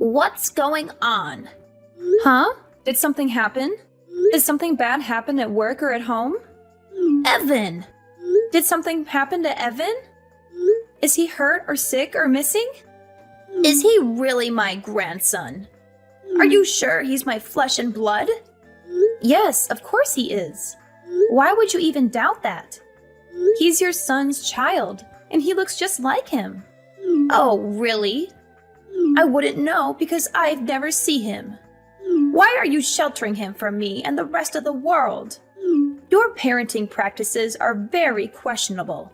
What's going on? Huh? Did something happen? Did something bad happen at work or at home? Evan! Did something happen to Evan? Is he hurt or sick or missing? Is he really my grandson? Are you sure he's my flesh and blood? Yes, of course he is. Why would you even doubt that? He's your son's child, and he looks just like him. Oh, really? I wouldn't know because I've never seen him. Why are you sheltering him from me and the rest of the world? Your parenting practices are very questionable.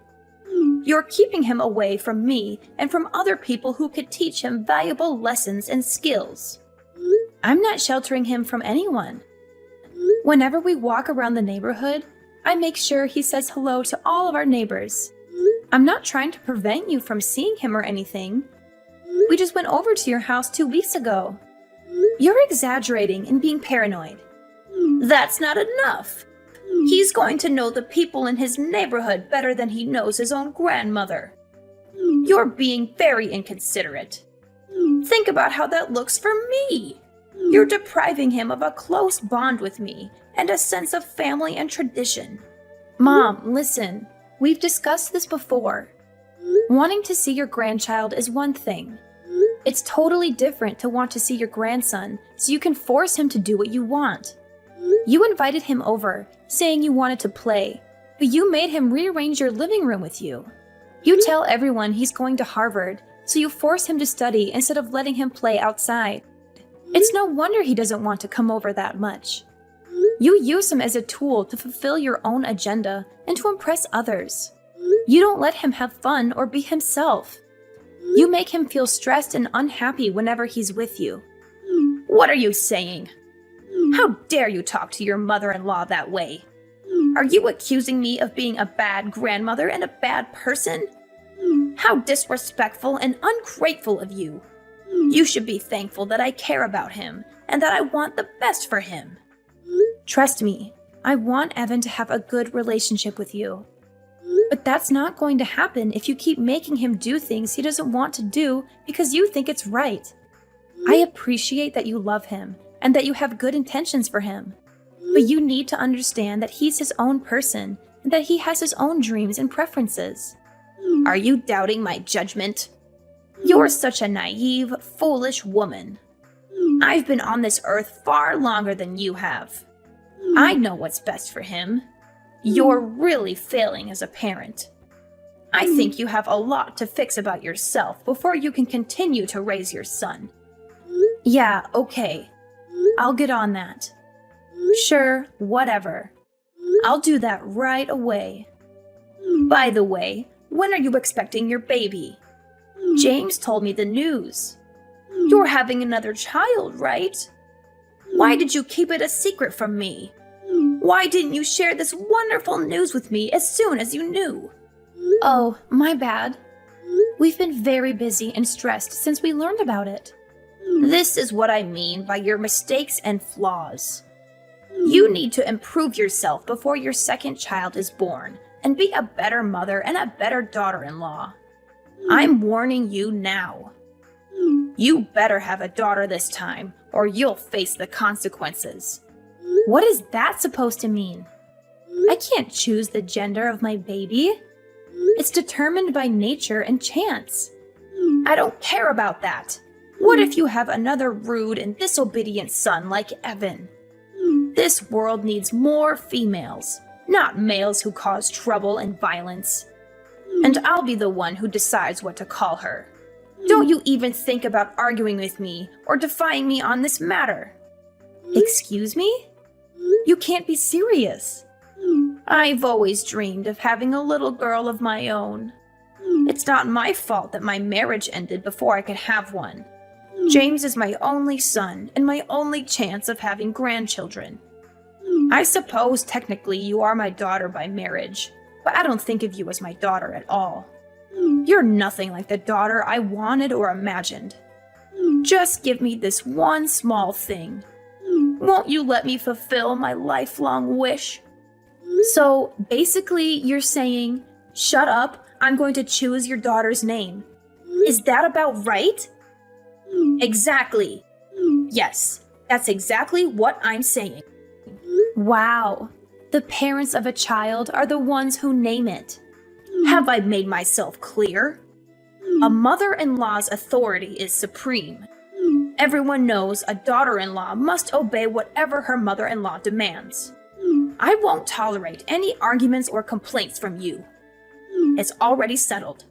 You're keeping him away from me and from other people who could teach him valuable lessons and skills. I'm not sheltering him from anyone. Whenever we walk around the neighborhood, I make sure he says hello to all of our neighbors. I'm not trying to prevent you from seeing him or anything. We just went over to your house 2 weeks ago. You're exaggerating and being paranoid. That's not enough. He's going to know the people in his neighborhood better than he knows his own grandmother. You're being very inconsiderate. Think about how that looks for me. You're depriving him of a close bond with me and a sense of family and tradition. Mom, listen. We've discussed this before. Wanting to see your grandchild is one thing. It's totally different to want to see your grandson so you can force him to do what you want. You invited him over, saying you wanted to play, but you made him rearrange your living room with you. You tell everyone he's going to Harvard, so you force him to study instead of letting him play outside. It's no wonder he doesn't want to come over that much. You use him as a tool to fulfill your own agenda and to impress others. You don't let him have fun or be himself. You make him feel stressed and unhappy whenever he's with you. What are you saying? How dare you talk to your mother-in-law that way? Are you accusing me of being a bad grandmother and a bad person? How disrespectful and ungrateful of you. You should be thankful that I care about him and that I want the best for him. Trust me, I want Evan to have a good relationship with you. But that's not going to happen if you keep making him do things he doesn't want to do because you think it's right. I appreciate that you love him and that you have good intentions for him. But you need to understand that he's his own person and that he has his own dreams and preferences. Are you doubting my judgment? You're such a naive, foolish woman. I've been on this earth far longer than you have. I know what's best for him. You're really failing as a parent. I think you have a lot to fix about yourself before you can continue to raise your son. Yeah, okay. I'll get on that. Sure, whatever. I'll do that right away. By the way, when are you expecting your baby? James told me the news. You're having another child, right? Why did you keep it a secret from me? Why didn't you share this wonderful news with me as soon as you knew? Oh, my bad. We've been very busy and stressed since we learned about it. This is what I mean by your mistakes and flaws. You need to improve yourself before your second child is born and be a better mother and a better daughter-in-law. I'm warning you now. You better have a daughter this time, or you'll face the consequences. What is that supposed to mean? I can't choose the gender of my baby. It's determined by nature and chance. I don't care about that. What if you have another rude and disobedient son like Evan? This world needs more females, not males who cause trouble and violence. And I'll be the one who decides what to call her. Don't you even think about arguing with me or defying me on this matter. Excuse me? You can't be serious. I've always dreamed of having a little girl of my own. It's not my fault that my marriage ended before I could have one. James is my only son and my only chance of having grandchildren. I suppose technically you are my daughter by marriage, but I don't think of you as my daughter at all. You're nothing like the daughter I wanted or imagined. Just give me this one small thing. Won't you let me fulfill my lifelong wish? So basically you're saying, shut up, I'm going to choose your daughter's name. Is that about right? Exactly. Yes, that's exactly what I'm saying. Wow. The parents of a child are the ones who name it. Have I made myself clear? A mother-in-law's authority is supreme. Everyone knows a daughter-in-law must obey whatever her mother-in-law demands. I won't tolerate any arguments or complaints from you. It's already settled.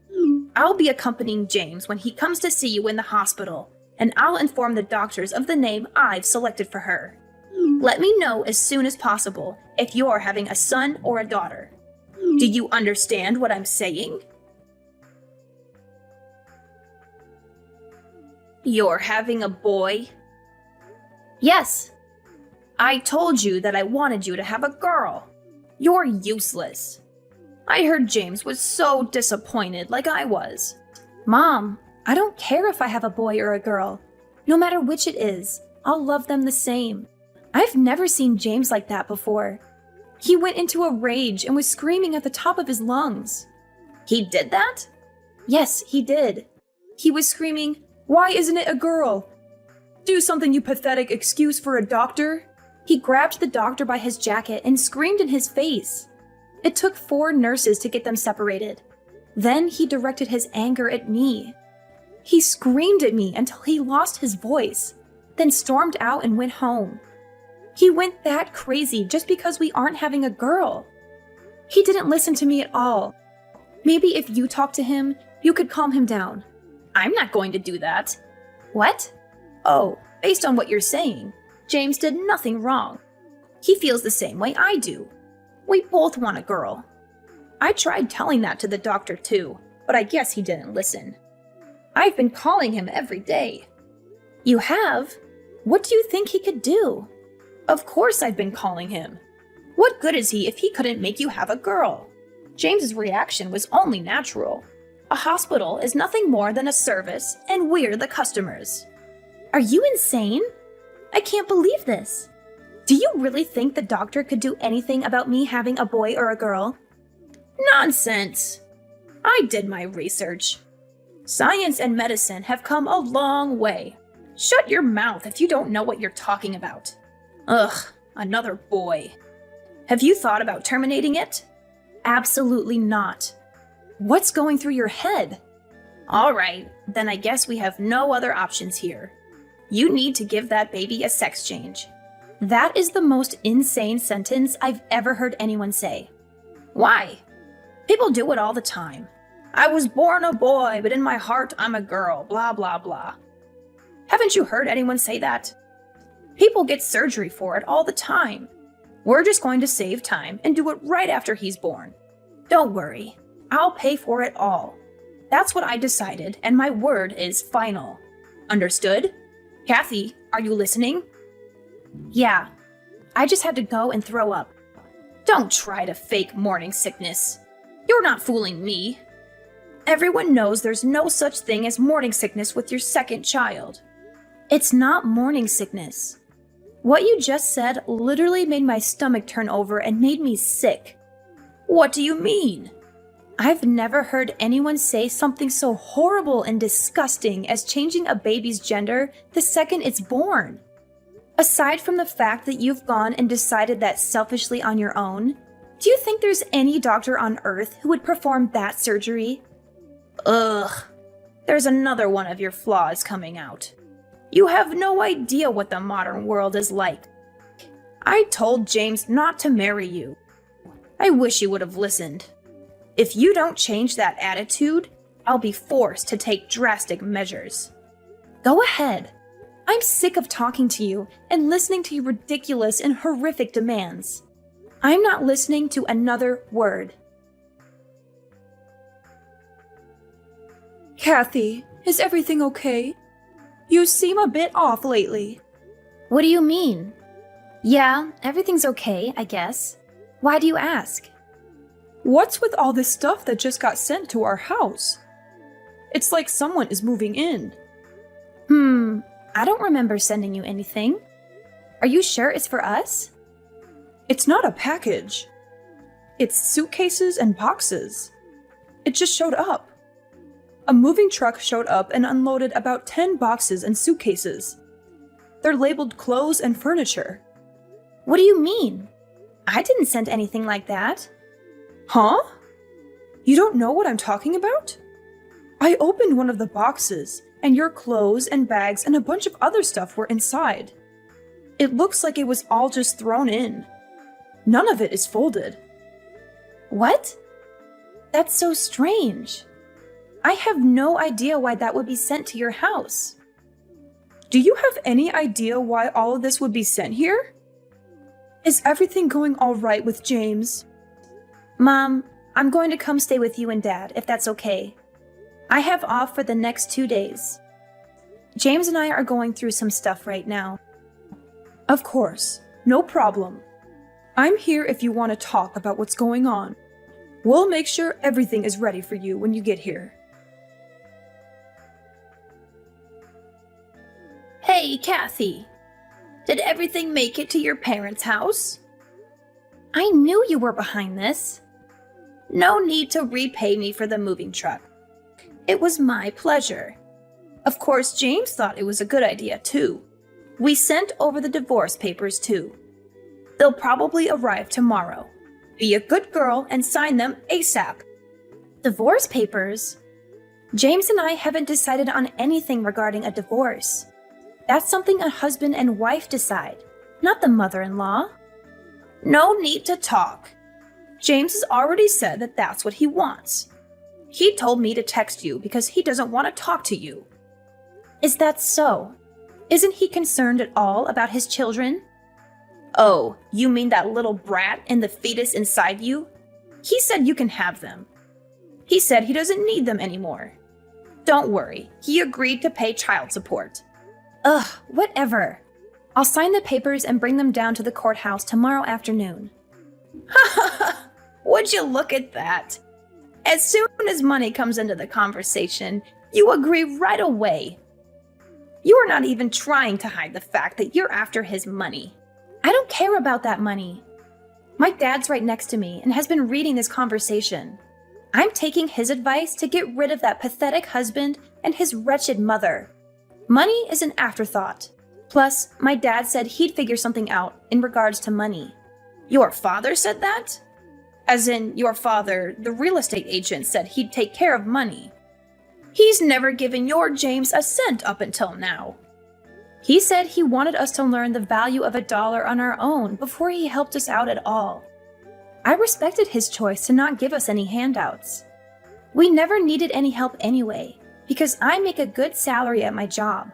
I'll be accompanying James when he comes to see you in the hospital, and I'll inform the doctors of the name I've selected for her. Let me know as soon as possible if you're having a son or a daughter. Do you understand what I'm saying? You're having a boy? Yes. I told you that I wanted you to have a girl. You're useless. I heard James was so disappointed like I was. Mom, I don't care if I have a boy or a girl. No matter which it is, I'll love them the same. I've never seen James like that before. He went into a rage and was screaming at the top of his lungs. He did that? Yes, he did. He was screaming, "Why isn't it a girl? Do something, you pathetic excuse for a doctor." He grabbed the doctor by his jacket and screamed in his face. It took 4 nurses to get them separated. Then he directed his anger at me. He screamed at me until he lost his voice, then stormed out and went home. He went that crazy just because we aren't having a girl. He didn't listen to me at all. Maybe if you talk to him, you could calm him down. I'm not going to do that. What? Oh, based on what you're saying, James did nothing wrong. He feels the same way I do. We both want a girl. I tried telling that to the doctor too, but I guess he didn't listen. I've been calling him every day. You have? What do you think he could do? Of course I've been calling him. What good is he if he couldn't make you have a girl? James's reaction was only natural. A hospital is nothing more than a service, and we're the customers. Are you insane? I can't believe this. Do you really think the doctor could do anything about me having a boy or a girl? Nonsense! I did my research. Science and medicine have come a long way. Shut your mouth if you don't know what you're talking about. Ugh, another boy. Have you thought about terminating it? Absolutely not. What's going through your head? All right, then I guess we have no other options here. You need to give that baby a sex change. That is the most insane sentence I've ever heard anyone say. Why? People do it all the time. I was born a boy, but in my heart I'm a girl, blah blah blah. Haven't you heard anyone say that? People get surgery for it all the time. We're just going to save time and do it right after he's born. Don't worry, I'll pay for it all. That's what I decided, and my word is final. Understood? Kathy, are you listening? Yeah, I just had to go and throw up. Don't try to fake morning sickness. You're not fooling me. Everyone knows there's no such thing as morning sickness with your second child. It's not morning sickness. What you just said literally made my stomach turn over and made me sick. What do you mean? I've never heard anyone say something so horrible and disgusting as changing a baby's gender the second it's born. Aside from the fact that you've gone and decided that selfishly on your own, do you think there's any doctor on earth who would perform that surgery? Ugh, there's another one of your flaws coming out. You have no idea what the modern world is like. I told James not to marry you. I wish you would have listened. If you don't change that attitude, I'll be forced to take drastic measures. Go ahead. I'm sick of talking to you and listening to your ridiculous and horrific demands. I'm not listening to another word. Kathy, is everything okay? You seem a bit off lately. What do you mean? Yeah, everything's okay, I guess. Why do you ask? What's with all this stuff that just got sent to our house? It's like someone is moving in. I don't remember sending you anything. Are you sure it's for us? It's not a package. It's suitcases and boxes. It just showed up. A moving truck showed up and unloaded about 10 boxes and suitcases. They're labeled clothes and furniture. What do you mean? I didn't send anything like that. Huh? You don't know what I'm talking about? I opened one of the boxes, and your clothes and bags and a bunch of other stuff were inside. It looks like it was all just thrown in. None of it is folded. What? That's so strange. I have no idea why that would be sent to your house. Do you have any idea why all of this would be sent here? Is everything going all right with James? Mom, I'm going to come stay with you and Dad, if that's okay. I have off for the next 2 days. James and I are going through some stuff right now. Of course, no problem. I'm here if you want to talk about what's going on. We'll make sure everything is ready for you when you get here. Hey, Kathy. Did everything make it to your parents' house? I knew you were behind this. No need to repay me for the moving truck. It was my pleasure. Of course, James thought it was a good idea, too. We sent over the divorce papers, too. They'll probably arrive tomorrow. Be a good girl and sign them ASAP. Divorce papers? James and I haven't decided on anything regarding a divorce. That's something a husband and wife decide, not the mother-in-law. No need to talk. James has already said that that's what he wants. He told me to text you because he doesn't want to talk to you. Is that so? Isn't he concerned at all about his children? Oh, you mean that little brat and the fetus inside you? He said you can have them. He said he doesn't need them anymore. Don't worry, he agreed to pay child support. Ugh, whatever. I'll sign the papers and bring them down to the courthouse tomorrow afternoon. Would you look at that? As soon as money comes into the conversation, you agree right away. You are not even trying to hide the fact that you're after his money. I don't care about that money. My dad's right next to me and has been reading this conversation. I'm taking his advice to get rid of that pathetic husband and his wretched mother. Money is an afterthought. Plus, my dad said he'd figure something out in regards to money. Your father said that? As in, your father, the real estate agent, said he'd take care of money. He's never given your James a cent up until now. He said he wanted us to learn the value of $1 on our own before he helped us out at all. I respected his choice to not give us any handouts. We never needed any help anyway, because I make a good salary at my job.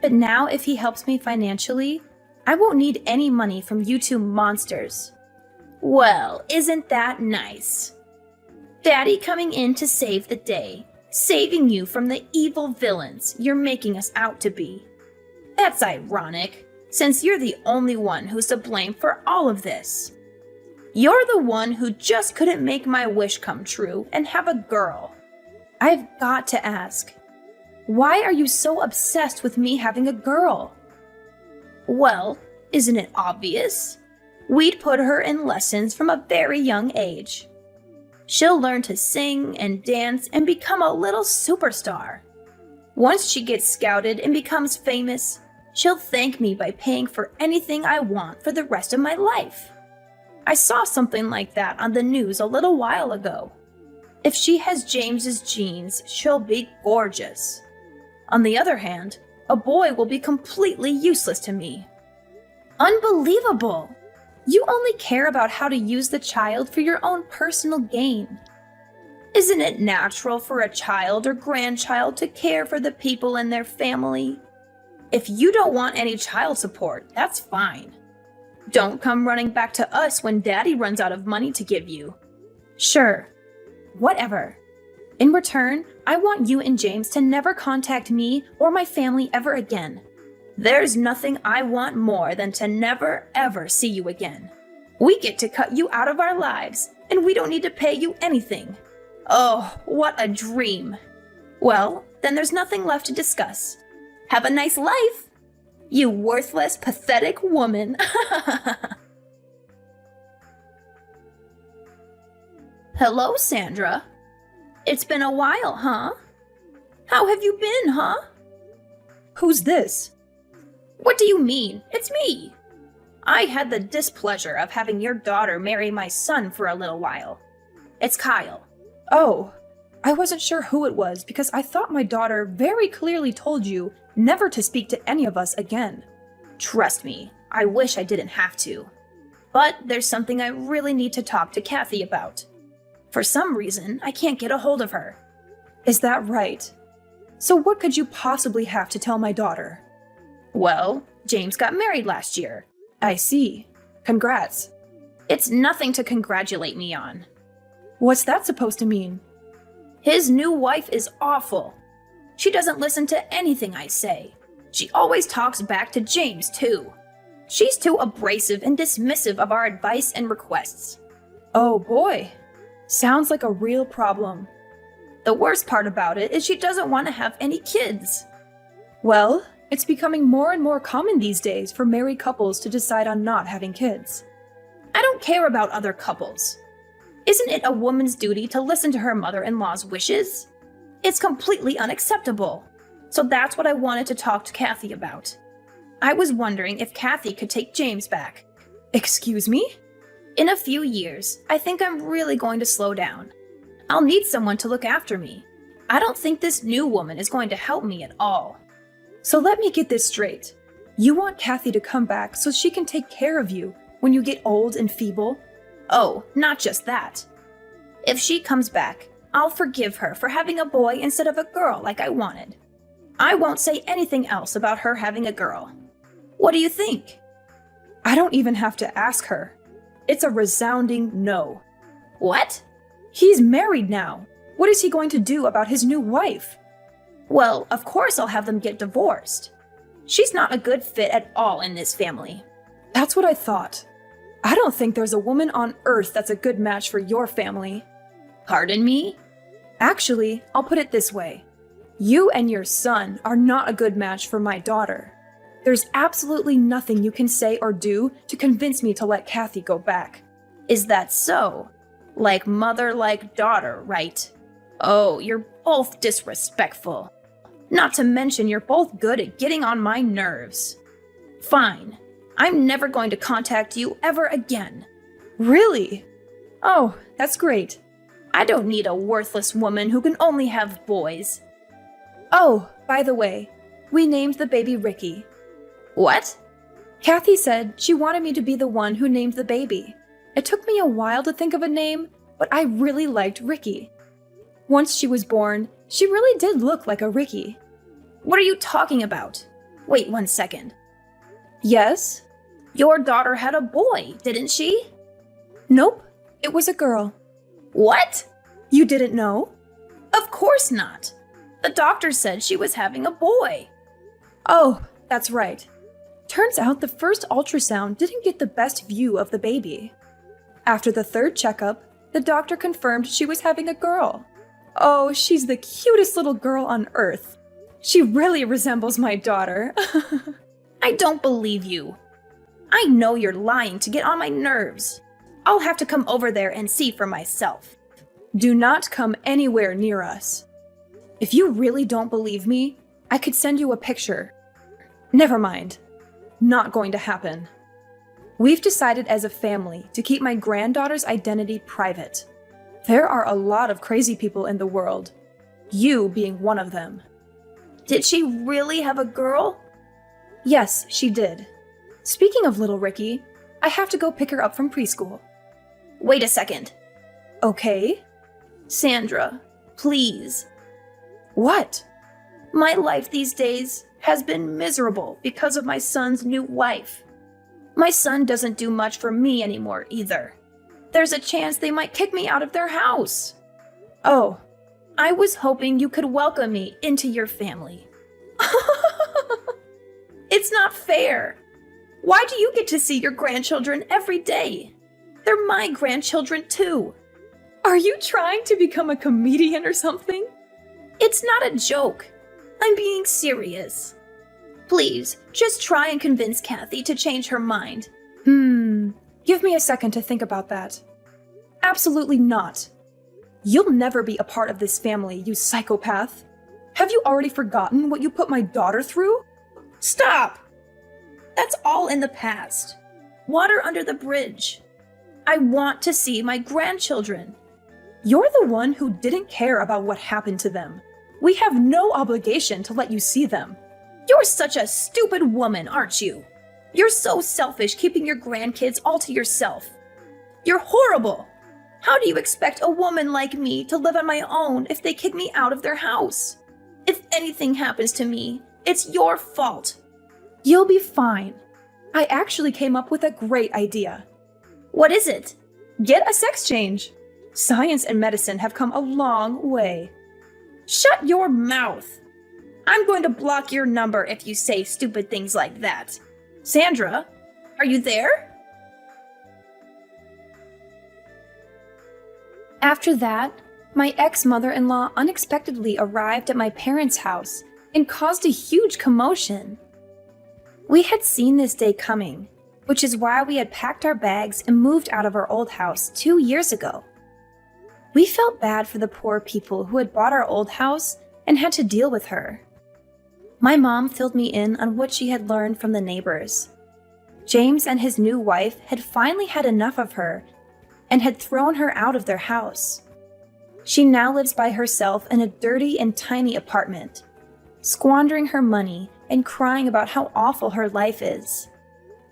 But now if he helps me financially, I won't need any money from you two monsters. Well, isn't that nice? Daddy coming in to save the day, saving you from the evil villains you're making us out to be. That's ironic, since you're the only one who's to blame for all of this. You're the one who just couldn't make my wish come true and have a girl. I've got to ask, why are you so obsessed with me having a girl? Well, isn't it obvious? We'd put her in lessons from a very young age. She'll learn to sing and dance and become a little superstar. Once she gets scouted and becomes famous, she'll thank me by paying for anything I want for the rest of my life. I saw something like that on the news a little while ago. If she has James's genes, she'll be gorgeous. On the other hand, a boy will be completely useless to me. Unbelievable! You only care about how to use the child for your own personal gain. Isn't it natural for a child or grandchild to care for the people in their family? If you don't want any child support, that's fine. Don't come running back to us when Daddy runs out of money to give you. Sure. Whatever. In return, I want you and James to never contact me or my family ever again. There's nothing I want more than to never, ever see you again. We get to cut you out of our lives, and we don't need to pay you anything. Oh, what a dream. Well, then there's nothing left to discuss. Have a nice life, you worthless, pathetic woman. Hello, Sandra. It's been a while, huh? How have you been, huh? Who's this? What do you mean? It's me. I had the displeasure of having your daughter marry my son for a little while. It's Kyle. Oh, I wasn't sure who it was because I thought my daughter very clearly told you never to speak to any of us again. Trust me, I wish I didn't have to. But there's something I really need to talk to Kathy about. For some reason, I can't get a hold of her. Is that right? So what could you possibly have to tell my daughter? Well, James got married last year. I see. Congrats. It's nothing to congratulate me on. What's that supposed to mean? His new wife is awful. She doesn't listen to anything I say. She always talks back to James, too. She's too abrasive and dismissive of our advice and requests. Oh boy. Sounds like a real problem. The worst part about it is she doesn't want to have any kids. Well, it's becoming more and more common these days for married couples to decide on not having kids. I don't care about other couples. Isn't it a woman's duty to listen to her mother-in-law's wishes? It's completely unacceptable. So that's what I wanted to talk to Kathy about. I was wondering if Kathy could take James back. Excuse me? In a few years, I think I'm really going to slow down. I'll need someone to look after me. I don't think this new woman is going to help me at all. So let me get this straight. You want Kathy to come back so she can take care of you when you get old and feeble? Oh, not just that. If she comes back, I'll forgive her for having a boy instead of a girl like I wanted. I won't say anything else about her having a girl. What do you think? I don't even have to ask her. It's a resounding no. What? He's married now. What is he going to do about his new wife? Well, of course I'll have them get divorced. She's not a good fit at all in this family. That's what I thought. I don't think there's a woman on earth that's a good match for your family. Pardon me? Actually, I'll put it this way. You and your son are not a good match for my daughter. There's absolutely nothing you can say or do to convince me to let Kathy go back. Is that so? Like mother, like daughter, right? Oh, you're both disrespectful. Not to mention you're both good at getting on my nerves. Fine. I'm never going to contact you ever again. Really? Oh, that's great. I don't need a worthless woman who can only have boys. Oh, by the way, we named the baby Ricky. What? Kathy said she wanted me to be the one who named the baby. It took me a while to think of a name, but I really liked Ricky. Once she was born, she really did look like a Ricky. What are you talking about? Wait 1 second. Yes? Your daughter had a boy, didn't she? Nope, it was a girl. What? You didn't know? Of course not. The doctor said she was having a boy. Oh, that's right. Turns out the first ultrasound didn't get the best view of the baby. After the third checkup, the doctor confirmed she was having a girl. Oh, she's the cutest little girl on earth. She really resembles my daughter. I don't believe you. I know you're lying to get on my nerves. I'll have to come over there and see for myself. Do not come anywhere near us. If you really don't believe me, I could send you a picture. Never mind. Not going to happen. We've decided as a family to keep my granddaughter's identity private. There are a lot of crazy people in the world, you being one of them. Did she really have a girl? Yes, she did. Speaking of little Ricky, I have to go pick her up from preschool. Wait a second. Okay? Sandra, please. What? My life these days has been miserable because of my son's new wife. My son doesn't do much for me anymore either. There's a chance they might kick me out of their house. Oh, I was hoping you could welcome me into your family. It's not fair. Why do you get to see your grandchildren every day? They're my grandchildren too. are you trying to become a comedian or something? It's not a joke. I'm being serious. Please, just try and convince Kathy to change her mind. Give me a second to think about that. Absolutely not. You'll never be a part of this family, you psychopath. Have you already forgotten what you put my daughter through? Stop! That's all in the past. Water under the bridge. I want to see my grandchildren. You're the one who didn't care about what happened to them. We have no obligation to let you see them. You're such a stupid woman, aren't you? You're so selfish keeping your grandkids all to yourself. You're horrible. How do you expect a woman like me to live on my own if they kick me out of their house? If anything happens to me, it's your fault. You'll be fine. I actually came up with a great idea. What is it? Get a sex change. Science and medicine have come a long way. Shut your mouth. I'm going to block your number if you say stupid things like that. Sandra, are you there? After that, my ex-mother-in-law unexpectedly arrived at my parents' house and caused a huge commotion. We had seen this day coming, which is why we had packed our bags and moved out of our old house 2 years ago. We felt bad for the poor people who had bought our old house and had to deal with her. My mom filled me in on what she had learned from the neighbors. James and his new wife had finally had enough of her and had thrown her out of their house. She now lives by herself in a dirty and tiny apartment, squandering her money and crying about how awful her life is.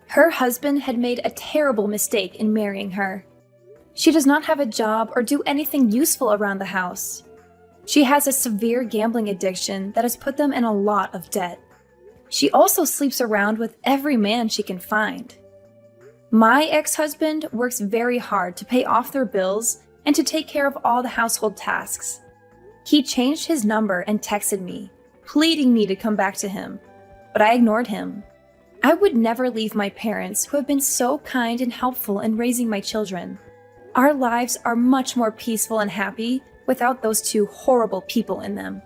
Her husband had made a terrible mistake in marrying her. She does not have a job or do anything useful around the house. She has a severe gambling addiction that has put them in a lot of debt. She also sleeps around with every man she can find. My ex-husband works very hard to pay off their bills and to take care of all the household tasks. He changed his number and texted me, pleading me to come back to him, but I ignored him. I would never leave my parents, who have been so kind and helpful in raising my children. Our lives are much more peaceful and happy without those two horrible people in them.